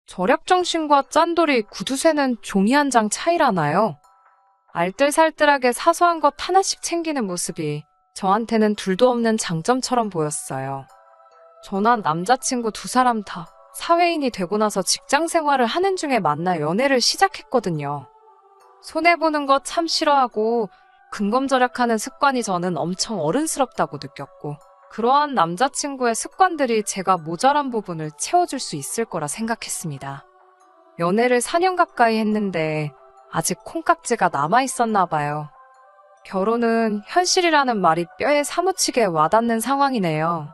절약정신과 짠돌이 구두쇠는 종이 한 장 차이라나요? 알뜰살뜰하게 사소한 것 하나씩 챙기는 모습이 저한테는 둘도 없는 장점처럼 보였어요. 저나 남자친구 두 사람 다 사회인이 되고 나서 직장 생활을 하는 중에 만나 연애를 시작했거든요. 손해보는 거 참 싫어하고 근검절약하는 습관이 저는 엄청 어른스럽다고 느꼈고, 그러한 남자친구의 습관들이 제가 모자란 부분을 채워줄 수 있을 거라 생각했습니다. 연애를 4년 가까이 했는데 아직 콩깍지가 남아있었나 봐요. 결혼은 현실이라는 말이 뼈에 사무치게 와닿는 상황이네요.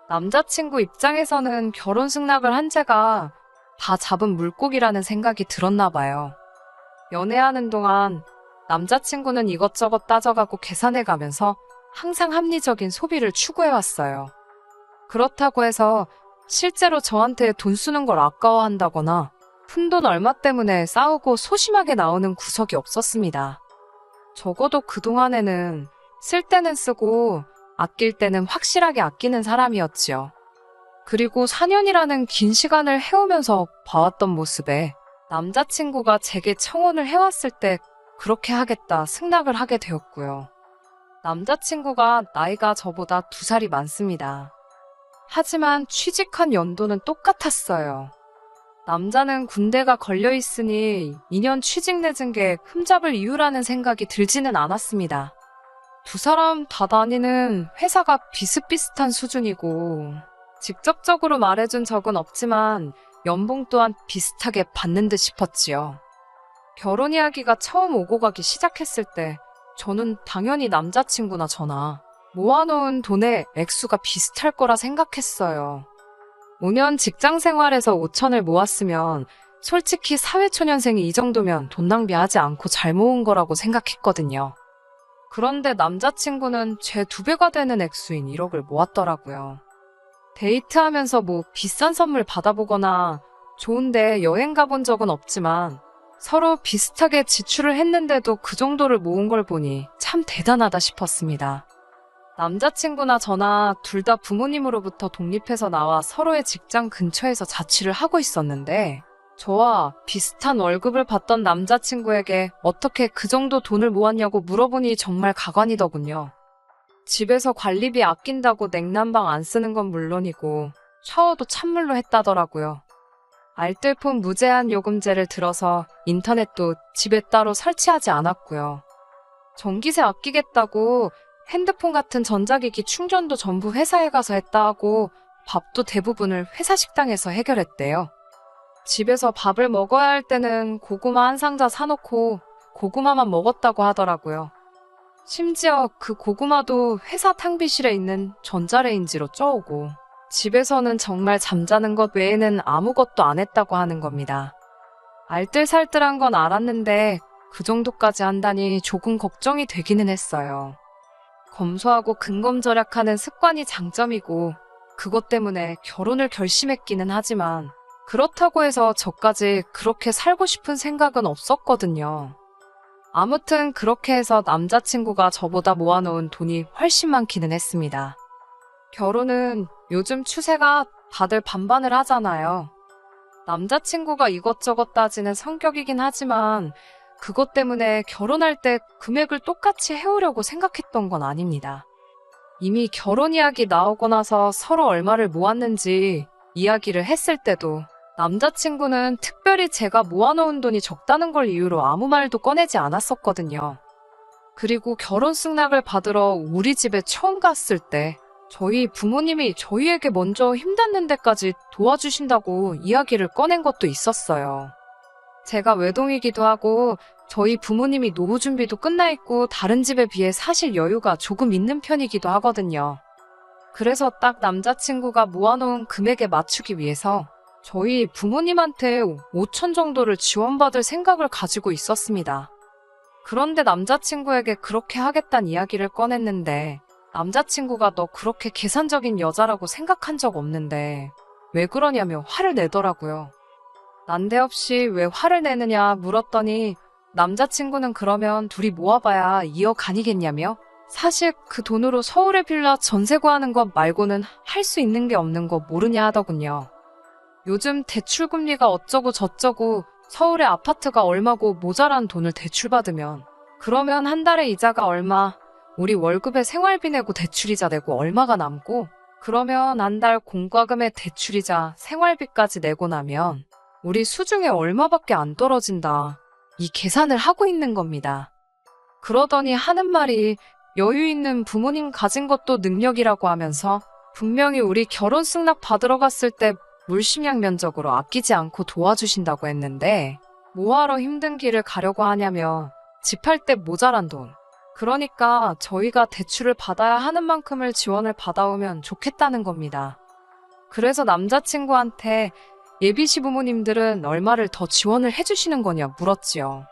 남자친구 입장에서는 결혼 승낙을 한 제가 다 잡은 물고기라는 생각이 들었나 봐요. 연애하는 동안 남자친구는 이것저것 따져가고 계산해가면서 항상 합리적인 소비를 추구해왔어요. 그렇다고 해서 실제로 저한테 돈 쓰는 걸 아까워한다거나 푼돈 얼마 때문에 싸우고 소심하게 나오는 구석이 없었습니다. 적어도 그동안에는 쓸 때는 쓰고 아낄 때는 확실하게 아끼는 사람이었지요. 그리고 4년이라는 긴 시간을 해오면서 봐왔던 모습에 남자친구가 제게 청혼을 해왔을 때 그렇게 하겠다 승낙을 하게 되었고요. 남자친구가 나이가 저보다 2살이 많습니다. 하지만 취직한 연도는 똑같았어요. 남자는 군대가 걸려있으니 2년 취직 늦은 게 흠잡을 이유라는 생각이 들지는 않았습니다. 두 사람 다 다니는 회사가 비슷비슷한 수준이고 직접적으로 말해준 적은 없지만 연봉 또한 비슷하게 받는 듯 싶었지요. 결혼 이야기가 처음 오고 가기 시작했을 때 저는 당연히 남자친구나 저나 모아놓은 돈의 액수가 비슷할 거라 생각했어요. 5년 직장 생활에서 5천을 모았으면 솔직히 사회초년생이 이 정도면 돈 낭비하지 않고 잘 모은 거라고 생각했거든요. 그런데 남자친구는 제 2배가 되는 액수인 1억을 모았더라고요. 데이트하면서 뭐 비싼 선물 받아보거나 좋은데 여행 가본 적은 없지만 서로 비슷하게 지출을 했는데도 그 정도를 모은 걸 보니 참 대단하다 싶었습니다. 남자친구나 저나 둘 다 부모님으로부터 독립해서 나와 서로의 직장 근처에서 자취를 하고 있었는데 저와 비슷한 월급을 받던 남자친구에게 어떻게 그 정도 돈을 모았냐고 물어보니 정말 가관이더군요. 집에서 관리비 아낀다고 냉난방 안 쓰는 건 물론이고 샤워도 찬물로 했다더라고요. 알뜰폰 무제한 요금제를 들어서 인터넷도 집에 따로 설치하지 않았고요. 전기세 아끼겠다고 핸드폰 같은 전자기기 충전도 전부 회사에 가서 했다 하고 밥도 대부분을 회사 식당에서 해결했대요. 집에서 밥을 먹어야 할 때는 고구마 한 상자 사놓고 고구마만 먹었다고 하더라고요. 심지어 그 고구마도 회사 탕비실에 있는 전자레인지로 쪄오고 집에서는 정말 잠자는 것 외에는 아무것도 안 했다고 하는 겁니다. 알뜰살뜰한 건 알았는데 그 정도까지 한다니 조금 걱정이 되기는 했어요. 검소하고 근검절약하는 습관이 장점이고 그것 때문에 결혼을 결심했기는 하지만 그렇다고 해서 저까지 그렇게 살고 싶은 생각은 없었거든요. 아무튼 그렇게 해서 남자친구가 저보다 모아놓은 돈이 훨씬 많기는 했습니다. 결혼은 요즘 추세가 다들 반반을 하잖아요. 남자친구가 이것저것 따지는 성격이긴 하지만 그것 때문에 결혼할 때 금액을 똑같이 해오려고 생각했던 건 아닙니다. 이미 결혼 이야기 나오고 나서 서로 얼마를 모았는지 이야기를 했을 때도 남자친구는 특별히 제가 모아놓은 돈이 적다는 걸 이유로 아무 말도 꺼내지 않았었거든요. 그리고 결혼 승낙을 받으러 우리 집에 처음 갔을 때 저희 부모님이 저희에게 먼저 힘닿는 데까지 도와주신다고 이야기를 꺼낸 것도 있었어요. 제가 외동이기도 하고 저희 부모님이 노후 준비도 끝나 있고 다른 집에 비해 사실 여유가 조금 있는 편이기도 하거든요. 그래서 딱 남자친구가 모아놓은 금액에 맞추기 위해서 저희 부모님한테 5천 정도를 지원받을 생각을 가지고 있었습니다. 그런데 남자친구에게 그렇게 하겠다는 이야기를 꺼냈는데 남자친구가 너 그렇게 계산적인 여자라고 생각한 적 없는데 왜 그러냐며 화를 내더라고요. 난데없이 왜 화를 내느냐 물었더니 남자친구는 그러면 둘이 모아봐야 2억 아니겠냐며 사실 그 돈으로 서울에 빌라 전세 구하는 것 말고는 할 수 있는 게 없는 거 모르냐 하더군요. 요즘 대출 금리가 어쩌고 저쩌고 서울의 아파트가 얼마고 모자란 돈을 대출받으면 그러면 한 달에 이자가 얼마, 우리 월급에 생활비 내고 대출이자 내고 얼마가 남고 그러면 한 달 공과금에 대출이자 생활비까지 내고 나면 우리 수중에 얼마밖에 안 떨어진다. 이 계산을 하고 있는 겁니다. 그러더니 하는 말이 여유 있는 부모님 가진 것도 능력이라고 하면서 분명히 우리 결혼 승낙 받으러 갔을 때 물심양면적으로 아끼지 않고 도와주신다고 했는데 뭐하러 힘든 길을 가려고 하냐며 집 할 때 모자란 돈. 그러니까 저희가 대출을 받아야 하는 만큼을 지원을 받아오면 좋겠다는 겁니다. 그래서 남자친구한테 예비시 부모님들은 얼마를 더 지원을 해주시는 거냐 물었지요.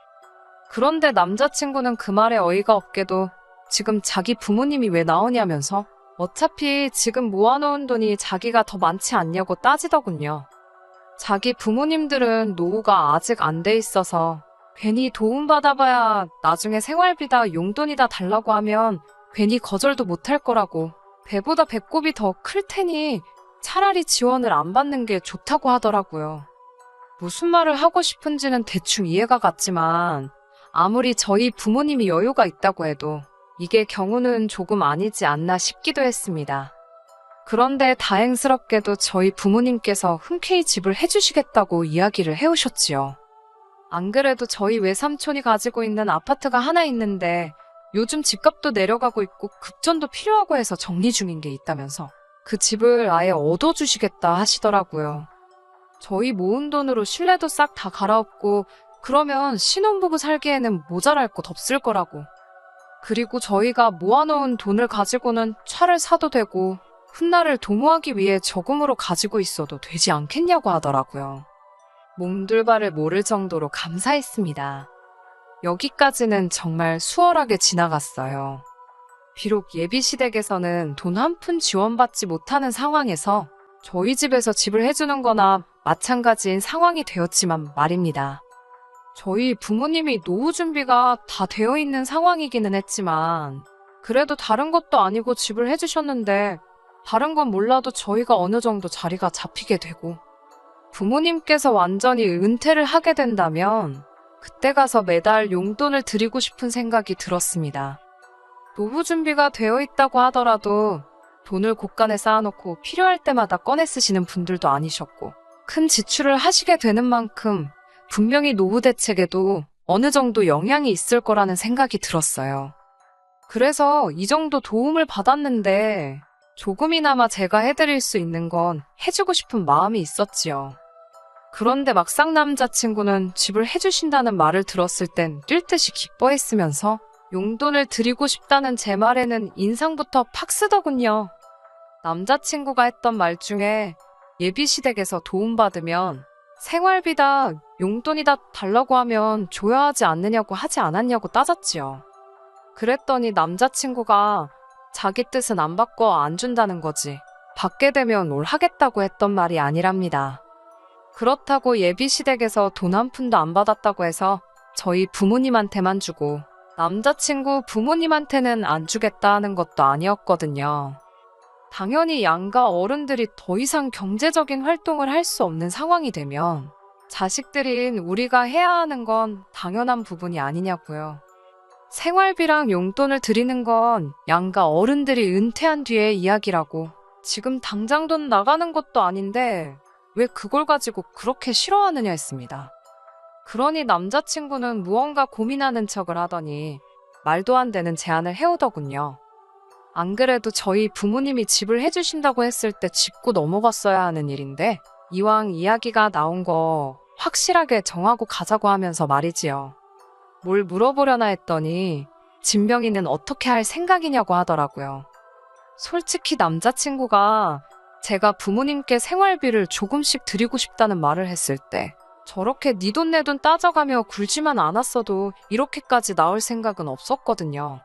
그런데 남자친구는 그 말에 어이가 없게도 지금 자기 부모님이 왜 나오냐면서 어차피 지금 모아놓은 돈이 자기가 더 많지 않냐고 따지더군요. 자기 부모님들은 노후가 아직 안 돼 있어서 괜히 도움받아봐야 나중에 생활비다 용돈이다 달라고 하면 괜히 거절도 못할 거라고 배보다 배꼽이 더 클 테니 차라리 지원을 안 받는 게 좋다고 하더라고요. 무슨 말을 하고 싶은지는 대충 이해가 갔지만 아무리 저희 부모님이 여유가 있다고 해도 이게 경우는 조금 아니지 않나 싶기도 했습니다. 그런데 다행스럽게도 저희 부모님께서 흔쾌히 집을 해주시겠다고 이야기를 해오셨지요. 안 그래도 저희 외삼촌이 가지고 있는 아파트가 하나 있는데 요즘 집값도 내려가고 있고 급전도 필요하고 해서 정리 중인 게 있다면서 그 집을 아예 얻어주시겠다 하시더라고요. 저희 모은 돈으로 실내도 싹 다 갈아엎고 그러면 신혼부부 살기에는 모자랄 곳 없을 거라고. 그리고 저희가 모아놓은 돈을 가지고는 차를 사도 되고 훗날을 도모하기 위해 저금으로 가지고 있어도 되지 않겠냐고 하더라고요. 몸둘바를 모를 정도로 감사했습니다. 여기까지는 정말 수월하게 지나갔어요. 비록 예비시댁에서는 돈 한 푼 지원받지 못하는 상황에서 저희 집에서 집을 해주는 거나 마찬가지인 상황이 되었지만 말입니다. 저희 부모님이 노후 준비가 다 되어 있는 상황이기는 했지만 그래도 다른 것도 아니고 집을 해주셨는데 다른 건 몰라도 저희가 어느 정도 자리가 잡히게 되고 부모님께서 완전히 은퇴를 하게 된다면 그때 가서 매달 용돈을 드리고 싶은 생각이 들었습니다. 노후 준비가 되어 있다고 하더라도 돈을 곳간에 쌓아놓고 필요할 때마다 꺼내 쓰시는 분들도 아니셨고 큰 지출을 하시게 되는 만큼 분명히 노후 대책에도 어느 정도 영향이 있을 거라는 생각이 들었어요. 그래서 이 정도 도움을 받았는데 조금이나마 제가 해드릴 수 있는 건 해주고 싶은 마음이 있었지요. 그런데 막상 남자친구는 집을 해주신다는 말을 들었을 땐 뛸 듯이 기뻐했으면서 용돈을 드리고 싶다는 제 말에는 인상부터 팍 쓰더군요. 남자친구가 했던 말 중에 예비시댁에서 도움받으면 생활비다 용돈이다 달라고 하면 줘야 하지 않느냐고 하지 않았냐고 따졌지요. 그랬더니 남자친구가 자기 뜻은 안 바꿔 안 준다는 거지 받게 되면 뭘 하겠다고 했던 말이 아니랍니다. 그렇다고 예비시댁에서 돈 한 푼도 안 받았다고 해서 저희 부모님한테만 주고 남자친구 부모님한테는 안 주겠다 하는 것도 아니었거든요. 당연히 양가 어른들이 더 이상 경제적인 활동을 할 수 없는 상황이 되면 자식들인 우리가 해야 하는 건 당연한 부분이 아니냐고요. 생활비랑 용돈을 드리는 건 양가 어른들이 은퇴한 뒤의 이야기라고 지금 당장 돈 나가는 것도 아닌데 왜 그걸 가지고 그렇게 싫어하느냐 했습니다. 그러니 남자친구는 무언가 고민하는 척을 하더니 말도 안 되는 제안을 해오더군요. 안 그래도 저희 부모님이 집을 해주신다고 했을 때 짚고 넘어갔어야 하는 일인데 이왕 이야기가 나온 거 확실하게 정하고 가자고 하면서 말이지요. 뭘 물어보려나 했더니 진명이는 어떻게 할 생각이냐고 하더라고요. 솔직히 남자친구가 제가 부모님께 생활비를 조금씩 드리고 싶다는 말을 했을 때 저렇게 네 돈 내 돈 따져가며 굴지만 않았어도 이렇게까지 나올 생각은 없었거든요.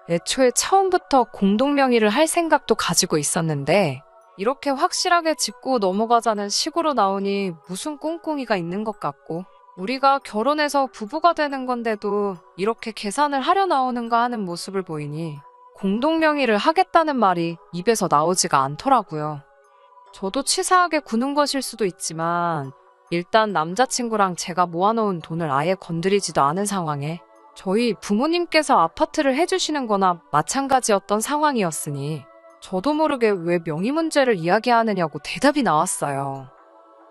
애초에 처음부터 공동명의를 할 생각도 가지고 있었는데 이렇게 확실하게 짚고 넘어가자는 식으로 나오니 무슨 꿍꿍이가 있는 것 같고 우리가 결혼해서 부부가 되는 건데도 이렇게 계산을 하려 나오는가 하는 모습을 보이니 공동명의를 하겠다는 말이 입에서 나오지가 않더라고요. 저도 치사하게 구는 것일 수도 있지만 일단 남자친구랑 제가 모아놓은 돈을 아예 건드리지도 않은 상황에 저희 부모님께서 아파트를 해주시는 거나 마찬가지였던 상황이었으니 저도 모르게 왜 명의 문제를 이야기하느냐고 대답이 나왔어요.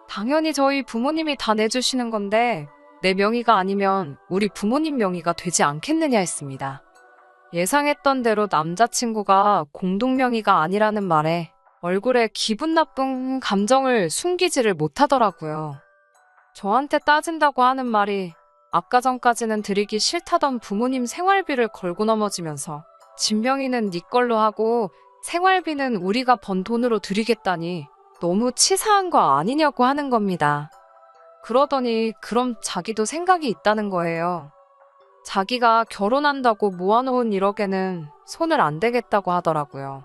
당연히 저희 부모님이 다 내주시는 건데 내 명의가 아니면 우리 부모님 명의가 되지 않겠느냐 했습니다. 예상했던 대로 남자친구가 공동명의가 아니라는 말에 얼굴에 기분 나쁜 감정을 숨기지를 못하더라고요. 저한테 따진다고 하는 말이 아까 전까지는 드리기 싫다던 부모님 생활비를 걸고 넘어지면서 집 명의는 네 걸로 하고 생활비는 우리가 번 돈으로 드리겠다니 너무 치사한 거 아니냐고 하는 겁니다. 그러더니 그럼 자기도 생각이 있다는 거예요. 자기가 결혼한다고 모아놓은 1억에는 손을 안 대겠다고 하더라고요.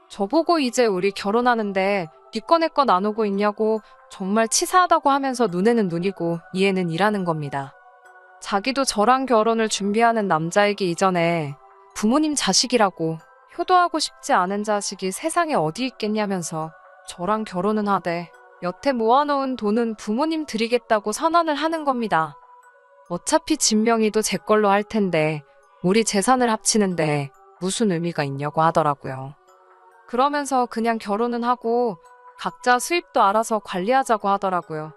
저보고 이제 우리 결혼하는데 네 거 내 거 나누고 있냐고 정말 치사하다고 하면서 눈에는 눈이고 이에는 이라는 겁니다. 자기도 저랑 결혼을 준비하는 남자이기 이전에 부모님 자식이라고 효도하고 싶지 않은 자식이 세상에 어디 있겠냐면서 저랑 결혼은 하되 여태 모아놓은 돈은 부모님 드리겠다고 선언을 하는 겁니다. 어차피 집 명의도 제 걸로 할 텐데 우리 재산을 합치는데 무슨 의미가 있냐고 하더라고요. 그러면서 그냥 결혼은 하고 각자 수입도 알아서 관리하자고 하더라고요.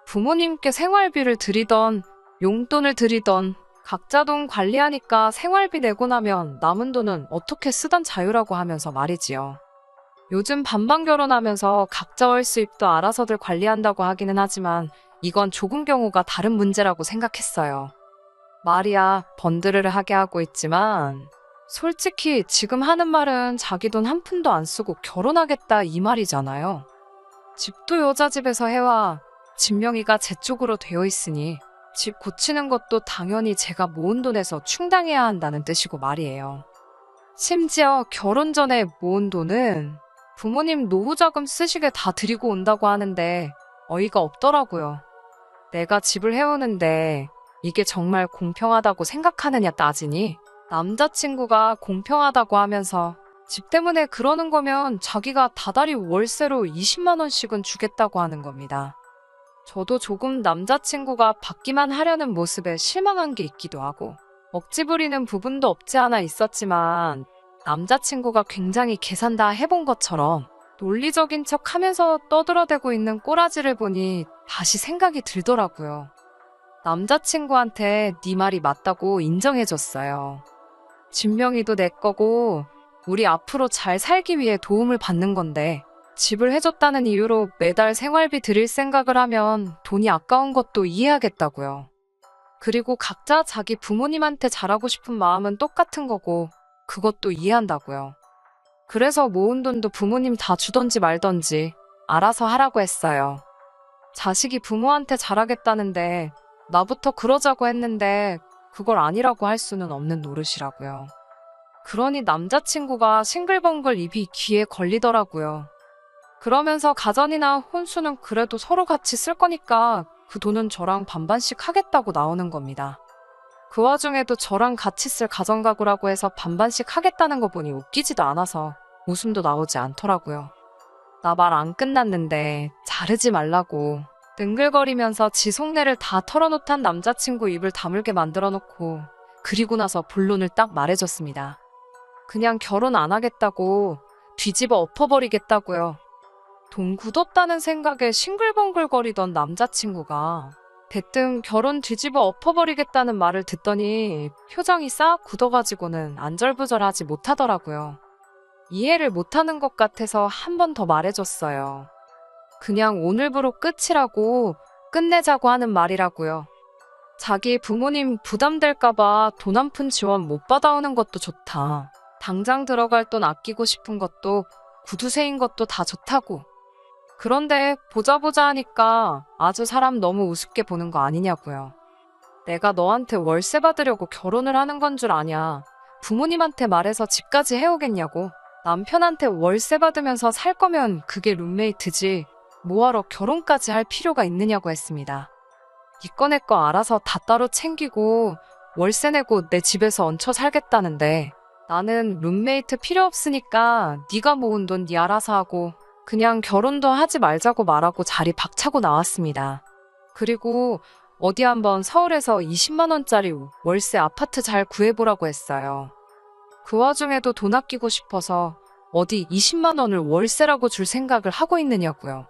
부모님께 생활비를 드리던 용돈을 드리던 각자 돈 관리하니까 생활비 내고 나면 남은 돈은 어떻게 쓰던 자유라고 하면서 말이지요. 요즘 반반 결혼하면서 각자 월 수입도 알아서들 관리한다고 하기는 하지만 이건 조금 경우가 다른 문제라고 생각했어요. 말이야 번드르르 하게 하고 있지만 솔직히 지금 하는 말은 자기 돈 한 푼도 안 쓰고 결혼하겠다 이 말이잖아요. 집도 여자 집에서 해와 집 명의가 제 쪽으로 되어 있으니 집 고치는 것도 당연히 제가 모은 돈에서 충당해야 한다는 뜻이고 말이에요. 심지어 결혼 전에 모은 돈은 부모님 노후자금 쓰시게 다 드리고 온다고 하는데 어이가 없더라고요. 내가 집을 해오는데 이게 정말 공평하다고 생각하느냐 따지니 남자친구가 공평하다고 하면서 집 때문에 그러는 거면 자기가 다달이 월세로 20만 원씩은 주겠다고 하는 겁니다. 저도 조금 남자친구가 받기만 하려는 모습에 실망한 게 있기도 하고 억지 부리는 부분도 없지 않아 있었지만 남자친구가 굉장히 계산 다 해본 것처럼 논리적인 척 하면서 떠들어대고 있는 꼬라지를 보니 다시 생각이 들더라고요. 남자친구한테 네 말이 맞다고 인정해줬어요. 집 명의도 내 거고 우리 앞으로 잘 살기 위해 도움을 받는 건데 집을 해줬다는 이유로 매달 생활비 드릴 생각을 하면 돈이 아까운 것도 이해하겠다고요. 그리고 각자 자기 부모님한테 잘하고 싶은 마음은 똑같은 거고 그것도 이해한다고요. 그래서 모은 돈도 부모님 다 주던지 말던지 알아서 하라고 했어요. 자식이 부모한테 잘하겠다는데 나부터 그러자고 했는데 그걸 아니라고 할 수는 없는 노릇이라고요. 그러니 남자친구가 싱글벙글 입이 귀에 걸리더라고요. 그러면서 가전이나 혼수는 그래도 서로 같이 쓸 거니까 그 돈은 저랑 반반씩 하겠다고 나오는 겁니다. 그 와중에도 저랑 같이 쓸 가전가구라고 해서 반반씩 하겠다는 거 보니 웃기지도 않아서 웃음도 나오지 않더라고요. 나 말 안 끝났는데 자르지 말라고 능글거리면서 지 속내를 다 털어놓던 남자친구 입을 다물게 만들어 놓고 그리고 나서 본론을 딱 말해줬습니다. 그냥 결혼 안 하겠다고 뒤집어 엎어버리겠다고요. 돈 굳었다는 생각에 싱글벙글거리던 남자친구가 대뜸 결혼 뒤집어 엎어버리겠다는 말을 듣더니 표정이 싹 굳어가지고는 안절부절하지 못하더라고요. 이해를 못하는 것 같아서 한 번 더 말해줬어요. 그냥 오늘부로 끝이라고 끝내자고 하는 말이라고요. 자기 부모님 부담될까봐 돈 한 푼 지원 못 받아오는 것도 좋다. 당장 들어갈 돈 아끼고 싶은 것도 구두쇠인 것도 다 좋다고. 그런데 보자 하니까 아주 사람 너무 우습게 보는 거 아니냐고요. 내가 너한테 월세 받으려고 결혼을 하는 건 줄 아냐. 부모님한테 말해서 집까지 해오겠냐고. 남편한테 월세 받으면서 살 거면 그게 룸메이트지. 뭐하러 결혼까지 할 필요가 있느냐고 했습니다. 이꺼 내 거 알아서 다 따로 챙기고 월세 내고 내 집에서 얹혀 살겠다는데 나는 룸메이트 필요 없으니까 네가 모은 돈 네 알아서 하고 그냥 결혼도 하지 말자고 말하고 자리 박차고 나왔습니다. 그리고 어디 한번 서울에서 20만 원짜리 월세 아파트 잘 구해보라고 했어요. 그 와중에도 돈 아끼고 싶어서 어디 20만 원을 월세라고 줄 생각을 하고 있느냐고요.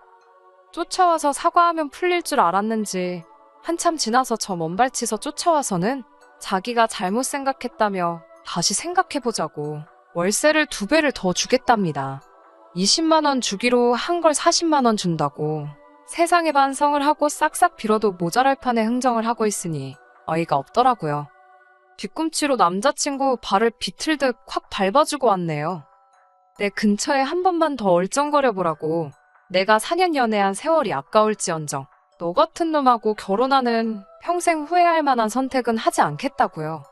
쫓아와서 사과하면 풀릴 줄 알았는지 한참 지나서 저 먼발치서 쫓아와서는 자기가 잘못 생각했다며 다시 생각해보자고 월세를 2배를 더 주겠답니다. 20만 원 주기로 한 걸 40만 원 준다고 세상에 반성을 하고 싹싹 빌어도 모자랄 판에 흥정을 하고 있으니 어이가 없더라고요. 뒤꿈치로 남자친구 발을 비틀듯 확 밟아주고 왔네요. 내 근처에 한 번만 더 얼쩡거려보라고. 내가 4년 연애한 세월이 아까울지언정 너 같은 놈하고 결혼하는 평생 후회할 만한 선택은 하지 않겠다고요.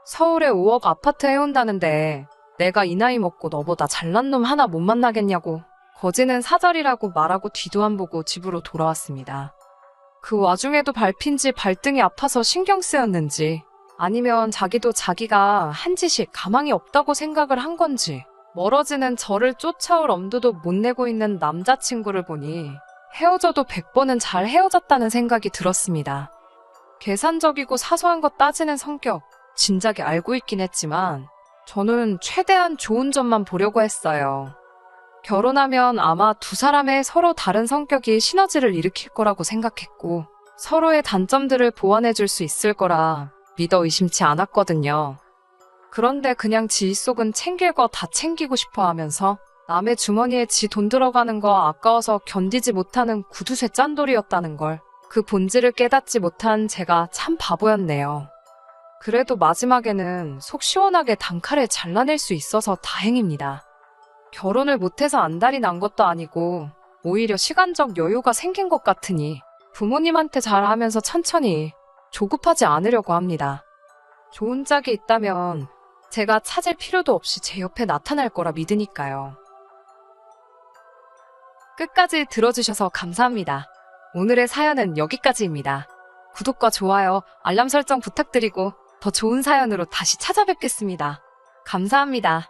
서울에 5억 아파트 해온다는데 내가 이 나이 먹고 너보다 잘난 놈 하나 못 만나겠냐고 거지는 사절이라고 말하고 뒤도 안 보고 집으로 돌아왔습니다. 그 와중에도 밟힌 지 발등이 아파서 신경 쓰였는지 아니면 자기도 자기가 한 짓이 가망이 없다고 생각을 한 건지 멀어지는 저를 쫓아올 엄두도 못 내고 있는 남자친구를 보니 헤어져도 100번은 잘 헤어졌다는 생각이 들었습니다. 계산적이고 사소한 것 따지는 성격 진작에 알고 있긴 했지만 저는 최대한 좋은 점만 보려고 했어요. 결혼하면 아마 두 사람의 서로 다른 성격이 시너지를 일으킬 거라고 생각했고 서로의 단점들을 보완해줄 수 있을 거라 믿어 의심치 않았거든요. 그런데 그냥 지 속은 챙길 거 다 챙기고 싶어 하면서 남의 주머니에 지 돈 들어가는 거 아까워서 견디지 못하는 구두쇠 짠돌이었다는 걸 그 본질을 깨닫지 못한 제가 참 바보였네요. 그래도 마지막에는 속 시원하게 단칼에 잘라낼 수 있어서 다행입니다. 결혼을 못해서 안달이 난 것도 아니고 오히려 시간적 여유가 생긴 것 같으니 부모님한테 잘하면서 천천히 조급하지 않으려고 합니다. 좋은 짝이 있다면 제가 찾을 필요도 없이 제 옆에 나타날 거라 믿으니까요. 끝까지 들어주셔서 감사합니다. 오늘의 사연은 여기까지입니다. 구독과 좋아요, 알람 설정 부탁드리고 더 좋은 사연으로 다시 찾아뵙겠습니다. 감사합니다.